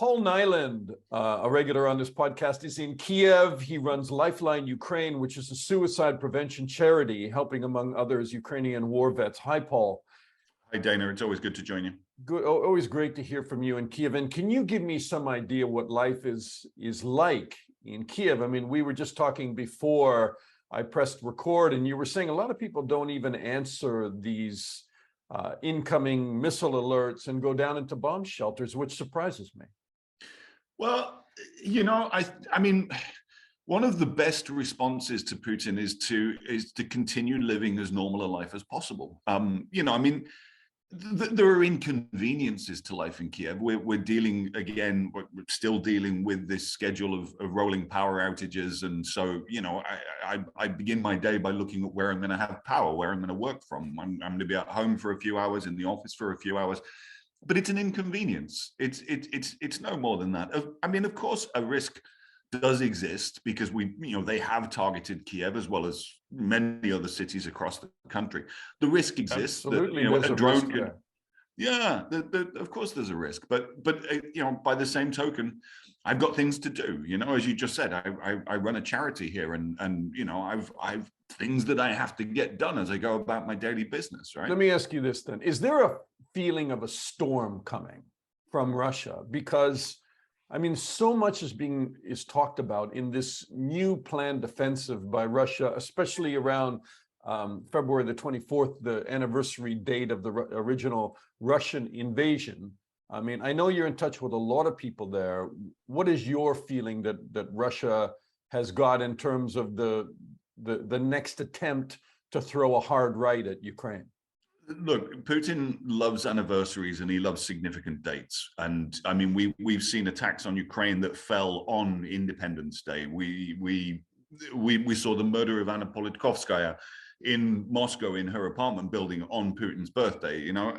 Paul Niland, a regular on this podcast, is in Kyiv. He runs LifeLine Ukraine, which is a suicide prevention charity, helping, among others, Ukrainian war vets. Hi, Paul. Hi, Dana. It's always good to join you. Good. Always great to hear from you in Kyiv. And can you give me some idea what life is like in Kyiv? I mean, we were just talking before I pressed record, and you were saying a lot of people don't even answer these incoming missile alerts and go down into bomb shelters, which surprises me. Well, you know, I mean, one of the best responses to Putin is to continue living as normal a life as possible. You know, I mean, there are inconveniences to life in Kiev. We're dealing again, we're still dealing with this schedule of rolling power outages, and so you know, I begin my day by looking at where I'm going to have power, where I'm going to work from. I'm going to be at home for a few hours, in the office for a few hours. But it's an inconvenience. It's no more than that. I mean, of course, a risk does exist because they have targeted Kiev as well as many other cities across the country. The risk exists. Absolutely, that, a drone risk, could. Yeah, of course there's a risk, but you know, by the same token, I've got things to do. You know, as you just said, I run a charity here, and you know, I've things that I have to get done as I go about my daily business. Right. Let me ask you this then: is there a feeling of a storm coming from Russia? Because I mean, so much is talked about in this new planned offensive by Russia, especially around February the 24th, the anniversary date of the original Russian invasion. I mean, I know you're in touch with a lot of people there. What is your feeling that Russia has got in terms of the next attempt to throw a hard right at Ukraine? Look, Putin loves anniversaries and he loves significant dates. And I mean, we've seen attacks on Ukraine that fell on Independence Day. We saw the murder of Anna Politkovskaya in Moscow in her apartment building on Putin's birthday. You know,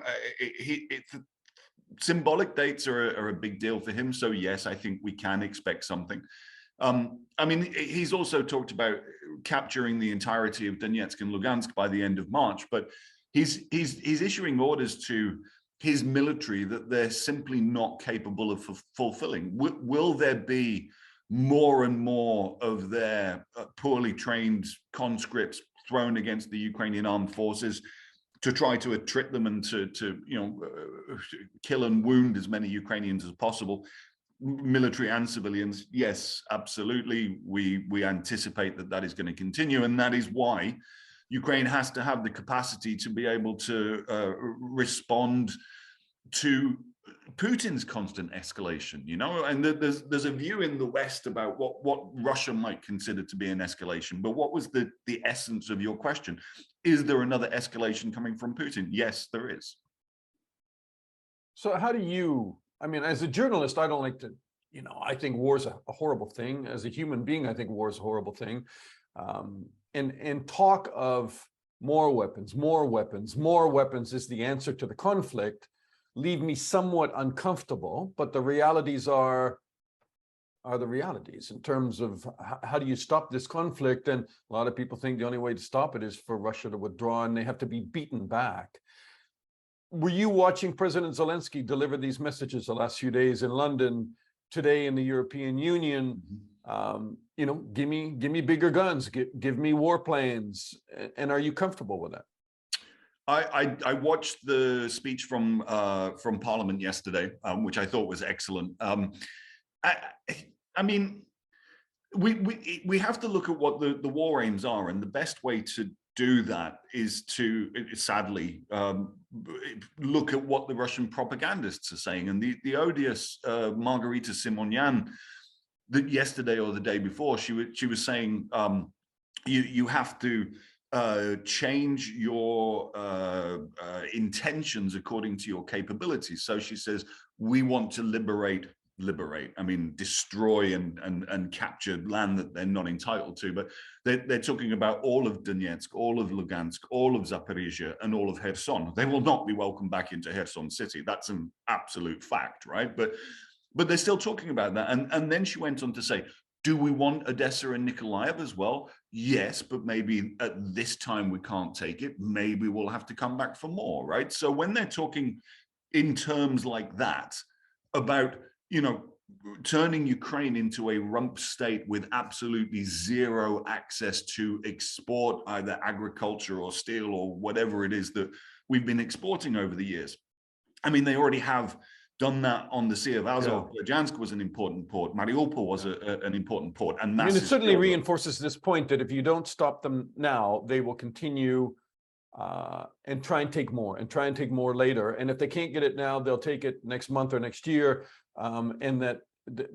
symbolic dates are a big deal for him. So yes, I think we can expect something. I mean, he's also talked about capturing the entirety of Donetsk and Lugansk by the end of March, but he's issuing orders to his military that they're simply not capable of fulfilling. Will there be more and more of their poorly trained conscripts thrown against the Ukrainian armed forces to try to attrit them and to you know, kill and wound as many Ukrainians as possible, military and civilians? Yes, absolutely. We anticipate that is going to continue, and that is why Ukraine has to have the capacity to be able to respond to Putin's constant escalation, you know, and there's a view in the West about what Russia might consider to be an escalation. But what was the essence of your question? Is there another escalation coming from Putin? Yes, there is. So how do you, I mean, as a journalist, I don't like to, you know, I think war is a horrible thing. As a human being, I think war is a horrible thing. And talk of more weapons is the answer to the conflict, leave me somewhat uncomfortable. But the realities are the realities in terms of how do you stop this conflict? And a lot of people think the only way to stop it is for Russia to withdraw, and they have to be beaten back. Were you watching President Zelensky deliver these messages the last few days in London, today in the European Union? You know, give me bigger guns, give me warplanes, and are you comfortable with that? I watched the speech from Parliament yesterday, which I thought was excellent. I mean, we have to look at what the war aims are, and the best way to do that is to, sadly, look at what the Russian propagandists are saying. And the odious Margarita Simonyan, that yesterday or the day before, she was saying you have to change your intentions according to your capabilities. So she says, we want to liberate, I mean, destroy and capture land that they're not entitled to. But they're talking about all of Donetsk, all of Lugansk, all of Zaporizhia, and all of Kherson. They will not be welcomed back into Kherson city. That's an absolute fact, right? But they're still talking about that. And then she went on to say, do we want Odessa and Nikolaev as well? Yes, but maybe at this time we can't take it. Maybe we'll have to come back for more, right? So when they're talking in terms like that about, turning Ukraine into a rump state with absolutely zero access to export either agriculture or steel or whatever it is that we've been exporting over the years. I mean, they already have done that on the Sea of Azov. Yeah. Luzhnsk was an important port. Mariupol was an important port. And I mean, it certainly reinforces this point that if you don't stop them now, they will continue and try and take more later. And if they can't get it now, they'll take it next month or next year. And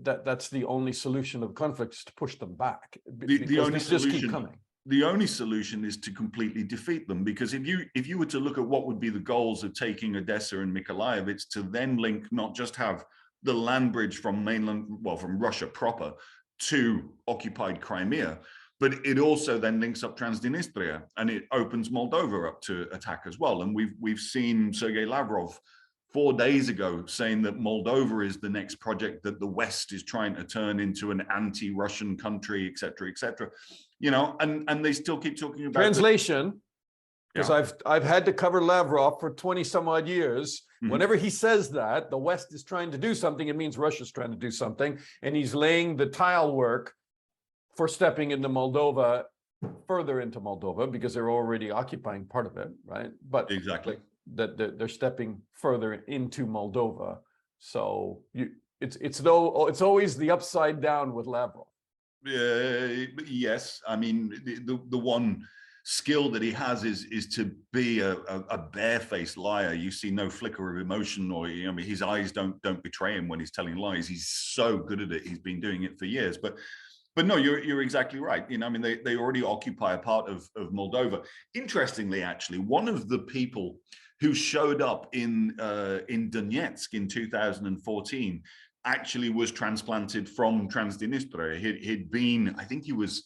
that's the only solution of conflict, is to push them back. The only solution, just keep coming. The only solution is to completely defeat them, because if you were to look at what would be the goals of taking Odessa and Mykolaiv, it's to then link, not just have the land bridge from from Russia proper to occupied Crimea, but it also then links up Transnistria, and it opens Moldova up to attack as well. And we've seen Sergei Lavrov 4 days ago saying that Moldova is the next project that the West is trying to turn into an anti-Russian country, et cetera, and they still keep talking about translation. Because I've had to cover Lavrov for 20 some odd years. Mm-hmm. Whenever he says that the West is trying to do something, it means Russia's trying to do something, and he's laying the tile work for stepping into Moldova, further into Moldova, because they're already occupying part of it, right? But exactly. That they're stepping further into Moldova. So it's always the upside down with Lavrov. Yes, I mean the one skill that he has is to be a barefaced liar. You see no flicker of emotion, or his eyes don't betray him when he's telling lies. He's so good at it. He's been doing it for years. But no, you're exactly right. They already occupy a part of Moldova. Interestingly, actually, one of the people who showed up in Donetsk in 2014 actually was transplanted from Transnistria. He'd been, I think he was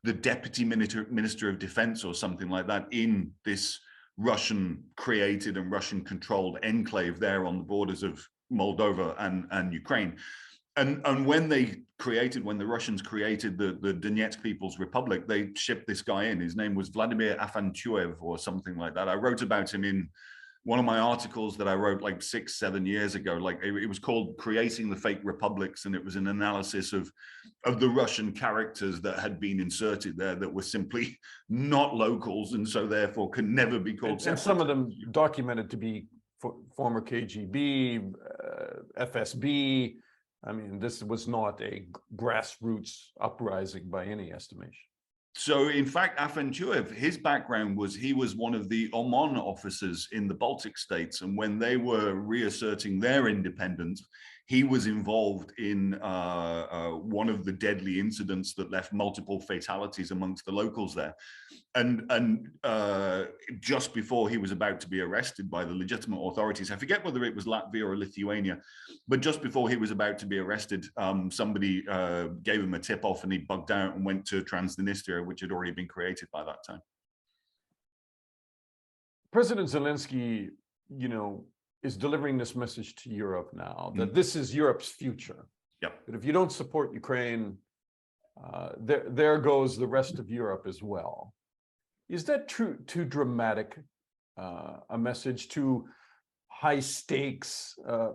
the deputy minister of defense or something like that in this Russian-created and Russian-controlled enclave there on the borders of Moldova and Ukraine. And when the Russians created the Donetsk People's Republic, they shipped this guy in. His name was Vladimir Afantyuev or something like that. I wrote about him in one of my articles that I wrote like 6-7 years ago. Like it was called Creating the Fake Republics, and it was an analysis of the Russian characters that had been inserted there that were simply not locals, and so therefore could never be called. And some of them documented to be former KGB, FSB. I mean, this was not a grassroots uprising by any estimation. So, in fact, Afantyuev, his background was he was one of the OMON officers in the Baltic states. And when they were reasserting their independence, he was involved in one of the deadly incidents that left multiple fatalities amongst the locals there. And just before he was about to be arrested by the legitimate authorities, I forget whether it was Latvia or Lithuania, but just before he was about to be arrested, somebody gave him a tip-off, and he bugged out and went to Transnistria, which had already been created by that time. President Zelensky, is delivering this message to Europe now, that this is Europe's future. Yep. That if you don't support Ukraine, there goes the rest of Europe as well. Is that too dramatic a message, too high stakes, a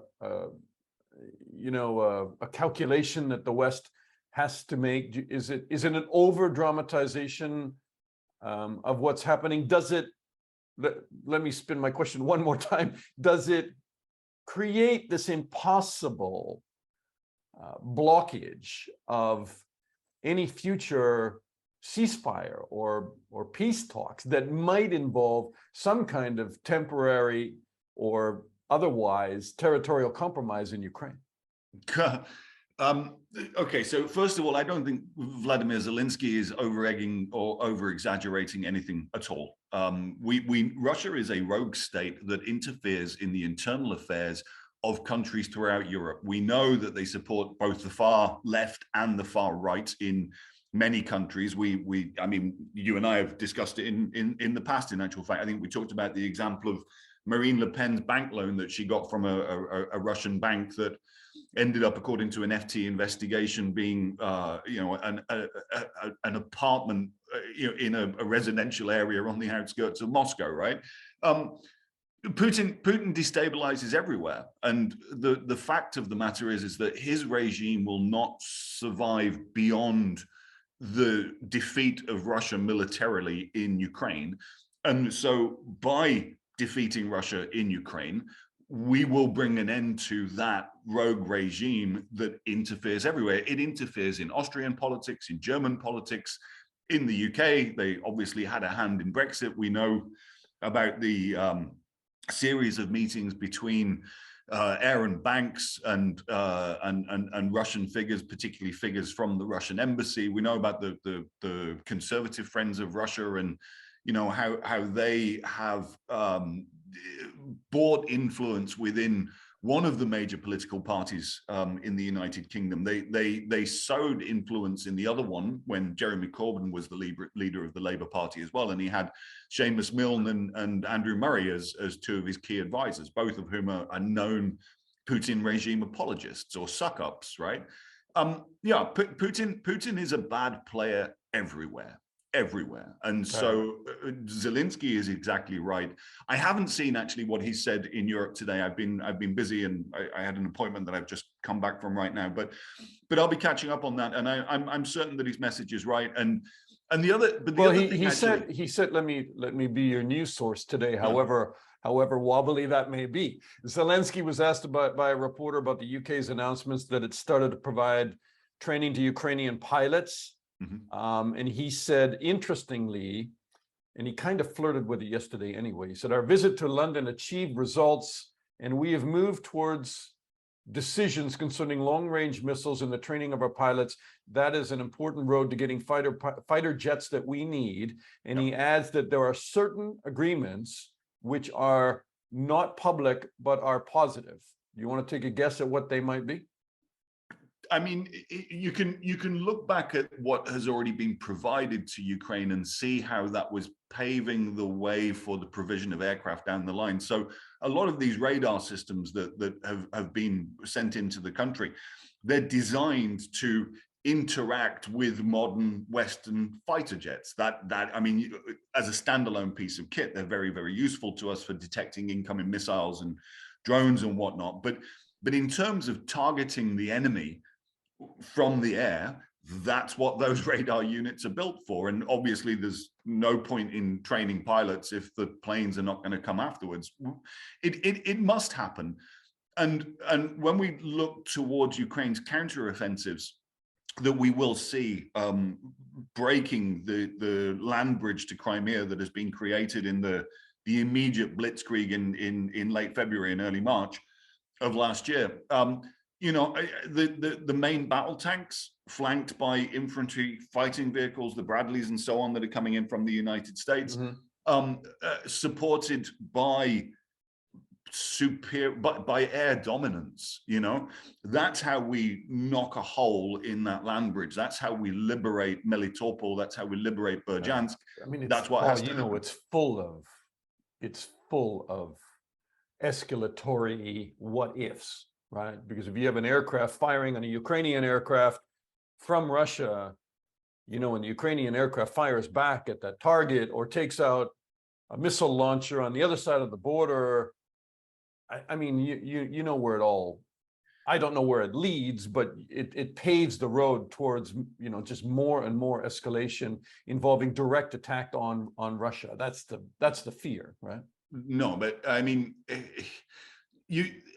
calculation that the West has to make? Is it an over dramatization of what's happening? Does it, let me spin my question one more time. Does it create this impossible blockage of any future ceasefire or peace talks that might involve some kind of temporary or otherwise territorial compromise in Ukraine? Okay, so first of all, I don't think Vladimir Zelensky is over-egging or over-exaggerating anything at all. Russia is a rogue state that interferes in the internal affairs of countries throughout Europe. We know that they support both the far left and the far right in many countries. I mean, you and I have discussed it in the past. In actual fact, I think we talked about the example of Marine Le Pen's bank loan that she got from a Russian bank that ended up, according to an FT investigation, being an apartment in a residential area on the outskirts of Moscow, right? Putin destabilizes everywhere, and the fact of the matter is that his regime will not survive beyond the defeat of Russia militarily in Ukraine. And so by defeating Russia in Ukraine, we will bring an end to that rogue regime that interferes everywhere. It interferes in Austrian politics, in German politics, in the UK. They obviously had a hand in Brexit. We know about the series of meetings between Aaron Banks and Russian figures, particularly figures from the Russian embassy. We know about the conservative friends of Russia, and how they have bought influence within one of the major political parties in the United Kingdom. They sowed influence in the other one when Jeremy Corbyn was the leader of the Labour Party as well, and he had Seamus Milne and Andrew Murray as two of his key advisors, both of whom are known Putin regime apologists or suck-ups, right? Yeah, Putin is a bad player everywhere. And so Zelensky is exactly right. I haven't seen actually what he said in Europe today. I've been busy, and I had an appointment that I've just come back from right now, but I'll be catching up on that, and I'm certain that his message is right. And the other, but the other thing he said let me be your news source today, however wobbly that may be. Zelensky was asked by a reporter about the UK's announcements that it started to provide training to Ukrainian pilots. And he said, interestingly, and he kind of flirted with it yesterday anyway, he said, our visit to London achieved results, and we have moved towards decisions concerning long-range missiles and the training of our pilots. That is an important road to getting fighter jets that we need. And he adds that there are certain agreements which are not public, but are positive. You want to take a guess at what they might be? I mean, you can look back at what has already been provided to Ukraine and see how that was paving the way for the provision of aircraft down the line. So a lot of these radar systems that have been sent into the country, they're designed to interact with modern Western fighter jets. That I mean, as a standalone piece of kit, they're very, very useful to us for detecting incoming missiles and drones and whatnot. But in terms of targeting the enemy from the air, that's what those radar units are built for. And obviously there's no point in training pilots if the planes are not going to come afterwards. It must happen. And when we look towards Ukraine's counteroffensives, that we will see breaking the land bridge to Crimea that has been created in the immediate blitzkrieg in late February and early March of last year. The main battle tanks flanked by infantry fighting vehicles, the Bradleys and so on that are coming in from the United States, supported by by air dominance. That's how we knock a hole in that land bridge. That's how we liberate Melitopol. That's how we liberate Berdyansk. I mean, that's what has to happen. It's full of escalatory what ifs, right? Because if you have an aircraft firing on a Ukrainian aircraft from Russia, when the Ukrainian aircraft fires back at that target or takes out a missile launcher on the other side of the border, I mean, you know where it all, I don't know where it leads, but it paves the road towards, just more and more escalation involving direct attack on Russia. That's the fear, right? No, but I mean,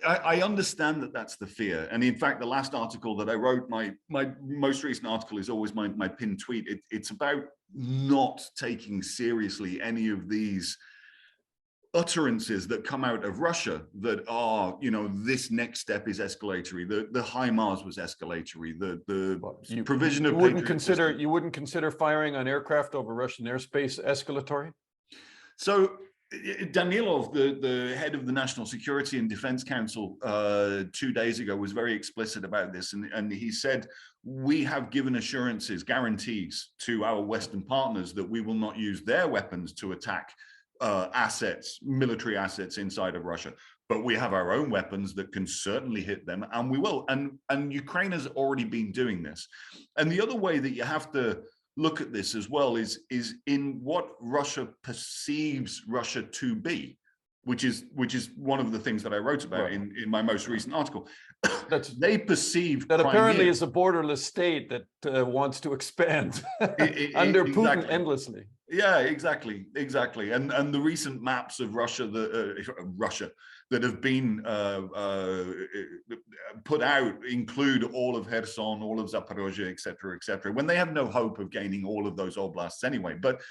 I understand that that's the fear. And in fact, the last article that I wrote, my most recent article is always my pinned tweet. It's about not taking seriously any of these utterances that come out of Russia that are, this next step is escalatory. The HIMARS was escalatory. The provision of you wouldn't consider firing on aircraft over Russian airspace escalatory? So Danilov, the head of the National Security and Defense Council, 2 days ago was very explicit about this. And he said, we have given assurances, guarantees to our Western partners that we will not use their weapons to attack military assets inside of Russia. But we have our own weapons that can certainly hit them, and we will. And Ukraine has already been doing this. And the other way that you have to look at this as well is in what Russia perceives Russia to be. which is one of the things that I wrote about Right. in my most recent article. That's They perceive that apparently Crimea, is a borderless state that wants to expand under Putin exactly. endlessly. Yeah, exactly. And the recent maps of Russia that have been put out include all of Kherson, all of Zaporozhye, etc., when they have no hope of gaining all of those oblasts anyway. But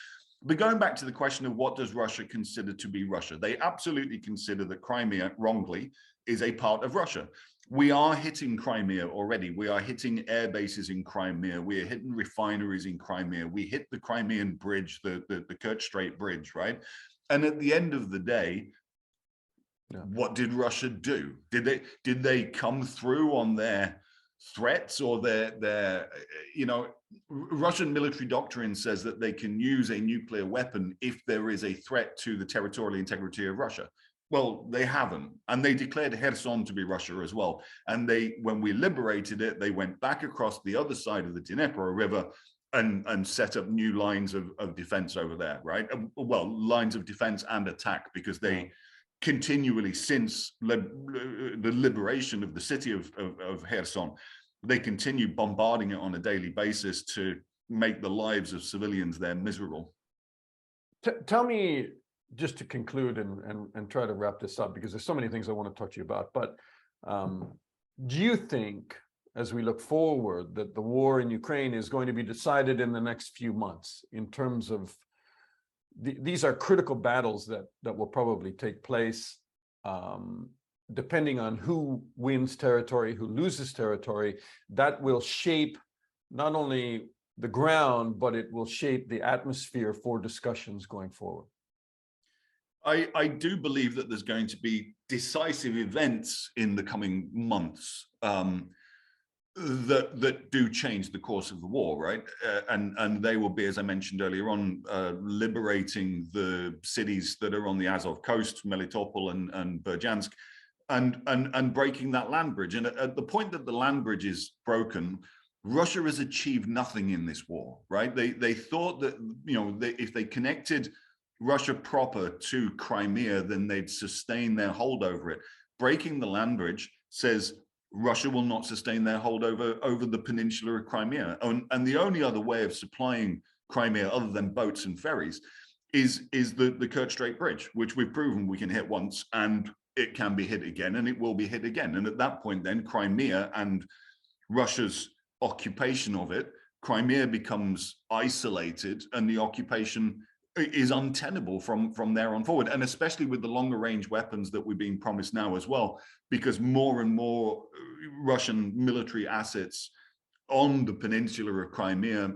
going back to the question of what does Russia consider to be Russia, they absolutely consider that Crimea, wrongly, is a part of Russia. We are hitting Crimea already. We are hitting air bases in Crimea. We are hitting refineries in Crimea. We hit the Crimean bridge, the Kerch Strait Bridge, right? And at the end of the day, what did Russia do? Did they come through on their threats, or their Russian military doctrine says that they can use a nuclear weapon if there is a threat to the territorial integrity of Russia? Well, they haven't, and they declared Kherson to be Russia as well. And when we liberated it, they went back across the other side of the Dnieper River and set up new lines of defense over there, right? Well, lines of defense and attack, because they continually, since the liberation of the city of Kherson, they continue bombarding it on a daily basis to make the lives of civilians there miserable. Tell me, just to conclude and try to wrap this up, because there's so many things I want to talk to you about, but do you think, as we look forward, that the war in Ukraine is going to be decided in the next few months in terms of these are critical battles that will probably take place, depending on who wins territory, who loses territory, that will shape not only the ground, but it will shape the atmosphere for discussions going forward? I do believe that there's going to be decisive events in the coming months that do change the course of the war, right? And they will be, as I mentioned earlier on, liberating the cities that are on the Azov coast, Melitopol and Berdyansk, and breaking that land bridge. And at the point that the land bridge is broken, Russia has achieved nothing in this war, right? They thought that, if they connected Russia proper to Crimea, then they'd sustain their hold over it. Breaking the land bridge says Russia will not sustain their hold over the peninsula of Crimea. And the only other way of supplying Crimea, other than boats and ferries, is the Kerch Strait Bridge, which we've proven we can hit once, and it can be hit again, and it will be hit again. And at that point, then Crimea and Russia's occupation of it, Crimea becomes isolated, and the occupation is untenable from there on forward, and especially with the longer range weapons that we're being promised now as well, because more and more Russian military assets on the peninsula of Crimea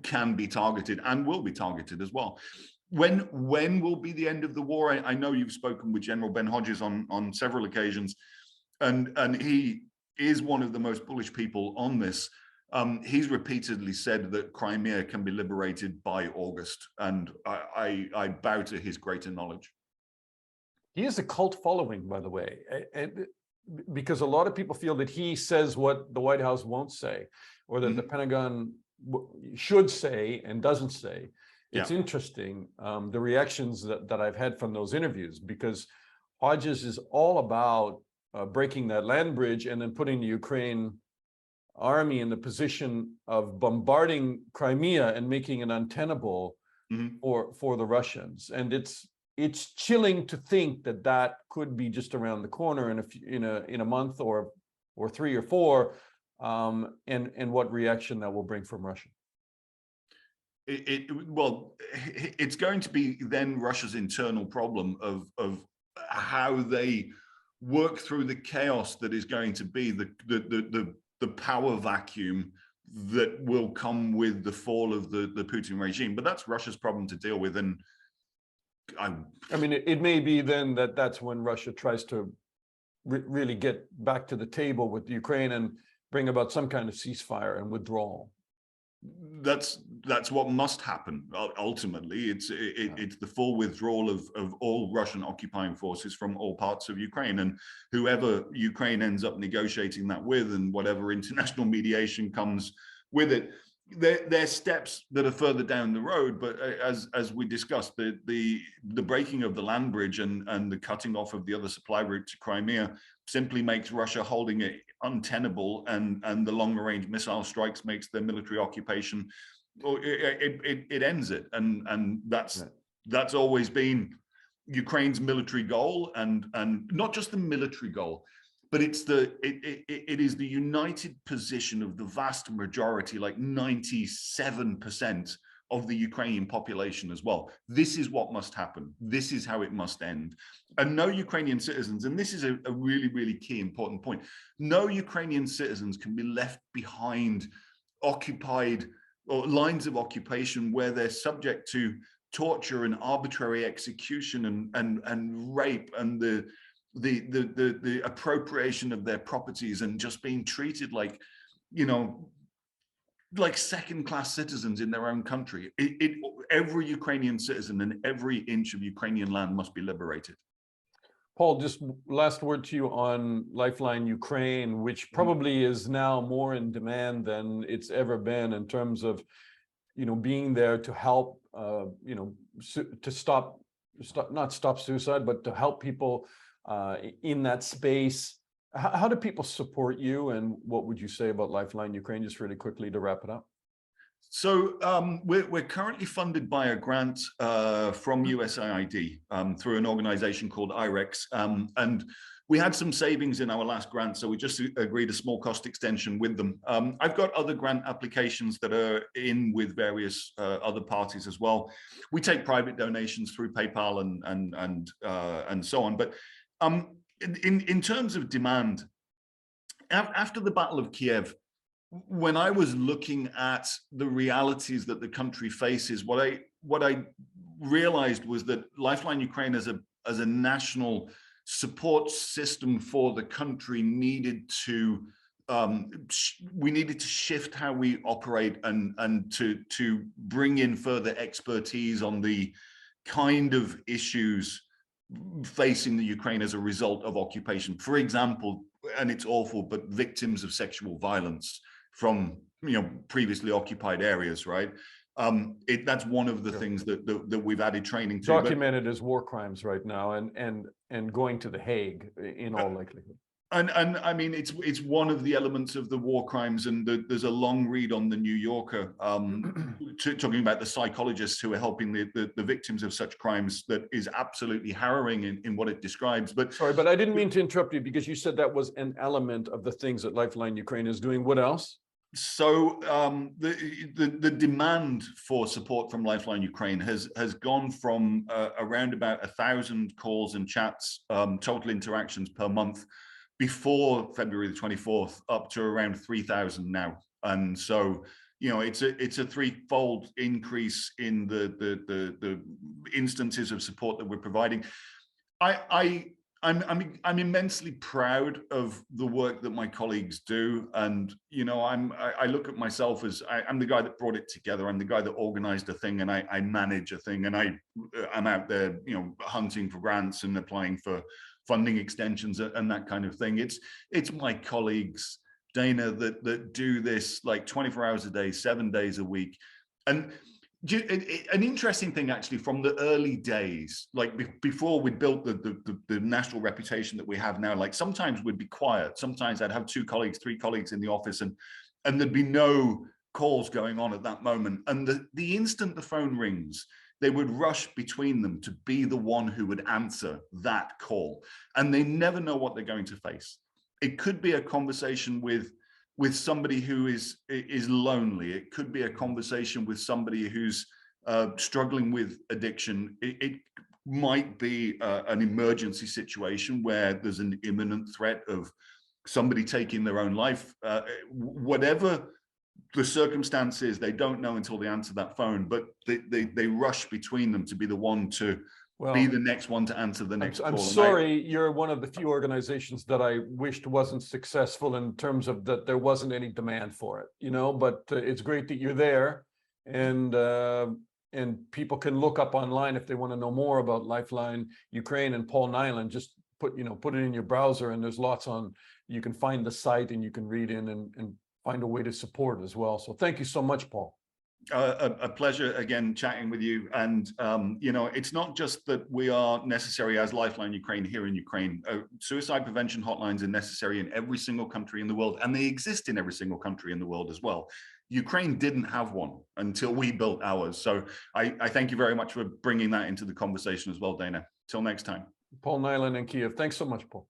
can be targeted and will be targeted as well. When will be the end of the war? I know you've spoken with General Ben Hodges on several occasions, and he is one of the most bullish people on this. He's repeatedly said that Crimea can be liberated by August, and I bow to his greater knowledge. He has a cult following, by the way, because a lot of people feel that he says what the White House won't say, or that the Pentagon should say and doesn't say. It's interesting, the reactions that I've had from those interviews, because Hodges is all about breaking that land bridge and then putting the Ukraine army in the position of bombarding Crimea and making it untenable for the Russians. And it's chilling to think that could be just around the corner in a month or 3 or 4, and what reaction that will bring from Russia. It's going to be then Russia's internal problem of how they work through the chaos that is going to be the power vacuum that will come with the fall of the Putin regime. But that's Russia's problem to deal with. And I mean, it may be then that's when Russia tries to really get back to the table with Ukraine and bring about some kind of ceasefire and withdrawal. That's what must happen ultimately. It's the full withdrawal of all Russian occupying forces from all parts of Ukraine, and whoever Ukraine ends up negotiating that with, and whatever international mediation comes with it. they're steps that are further down the road, but as we discussed, the breaking of the land bridge and the cutting off of the other supply route to Crimea simply makes Russia holding it untenable, and the longer range missile strikes makes their military occupation, or it ends it, and that's always been Ukraine's military goal, and not just the military goal, but it is the united position of the vast majority, like 97% of the Ukrainian population as well. This is what must happen. This is how it must end. And no Ukrainian citizens, and this is a really, really key important point, no Ukrainian citizens can be left behind occupied or lines of occupation where they're subject to torture and arbitrary execution and rape and the appropriation of their properties and just being treated like, like second-class citizens in their own country. Every Ukrainian citizen and every inch of Ukrainian land must be liberated. Paul, just last word to you on LifeLine Ukraine, which probably is now more in demand than it's ever been in terms of, being there to help, to not stop suicide, but to help people in that space. How do people support you, and what would you say about LifeLine Ukraine, just really quickly to wrap it up? So we're currently funded by a grant from USAID through an organization called IREX, and we had some savings in our last grant, so we just agreed a small cost extension with them. I've got other grant applications that are in with various other parties as well. We take private donations through PayPal and so on. But in terms of demand, after the Battle of Kyiv, when I was looking at the realities that the country faces, what I realized was that LifeLine Ukraine as a national support system for the country needed to we needed to shift how we operate and to bring in further expertise on the kind of issues facing the Ukraine as a result of occupation. For example, and it's awful, but victims of sexual violence from previously occupied areas, right? That's one of the things that we've added training to. Documented as war crimes right now, and going to The Hague in all likelihood. And I mean, it's one of the elements of the war crimes, and there's a long read on the New Yorker talking about the psychologists who are helping the victims of such crimes, that is absolutely harrowing in what it describes. But sorry, but I didn't mean to interrupt you, because you said that was an element of the things that LifeLine Ukraine is doing. What else? So the demand for support from LifeLine Ukraine has gone from around about 1,000 calls and chats, total interactions per month before February the 24th, up to around 3,000 now. And so, it's a threefold increase in the instances of support that we're providing. I'm immensely proud of the work that my colleagues do, and I look at myself as I'm the guy that brought it together. I'm the guy that organized a thing, and I manage a thing, and I'm out there hunting for grants and applying for funding extensions and that kind of thing. It's my colleagues, Dana, that do this like 24 hours a day, 7 days a week. And an interesting thing, actually, from the early days, like before we built the national reputation that we have now, like sometimes we'd be quiet. Sometimes I'd have 2 colleagues, 3 colleagues in the office, and there'd be no calls going on at that moment. And the instant the phone rings, they would rush between them to be the one who would answer that call. And they never know what they're going to face. It could be a conversation with somebody who is lonely. It could be a conversation with somebody who's struggling with addiction. It might be an emergency situation where there's an imminent threat of somebody taking their own life. Whatever the circumstances, they don't know until they answer that phone, but they rush between them to be the one to be the next one to answer the next call. I'm sorry, you're one of the few organizations that I wished wasn't successful in terms of that there wasn't any demand for it, but it's great that you're there, and people can look up online if they want to know more about LifeLine Ukraine and Paul Niland. Just put it in your browser, and there's lots on. You can find the site, and you can read in and find a way to support as well. So thank you so much, Paul. A pleasure again chatting with you. And, you know, it's not just that we are necessary as Lifeline Ukraine here in Ukraine. Suicide prevention hotlines are necessary in every single country in the world, and they exist in every single country in the world as well. Ukraine didn't have one until we built ours. So I thank you very much for bringing that into the conversation as well, Dana. Till next time. Paul Niland in Kyiv. Thanks so much, Paul.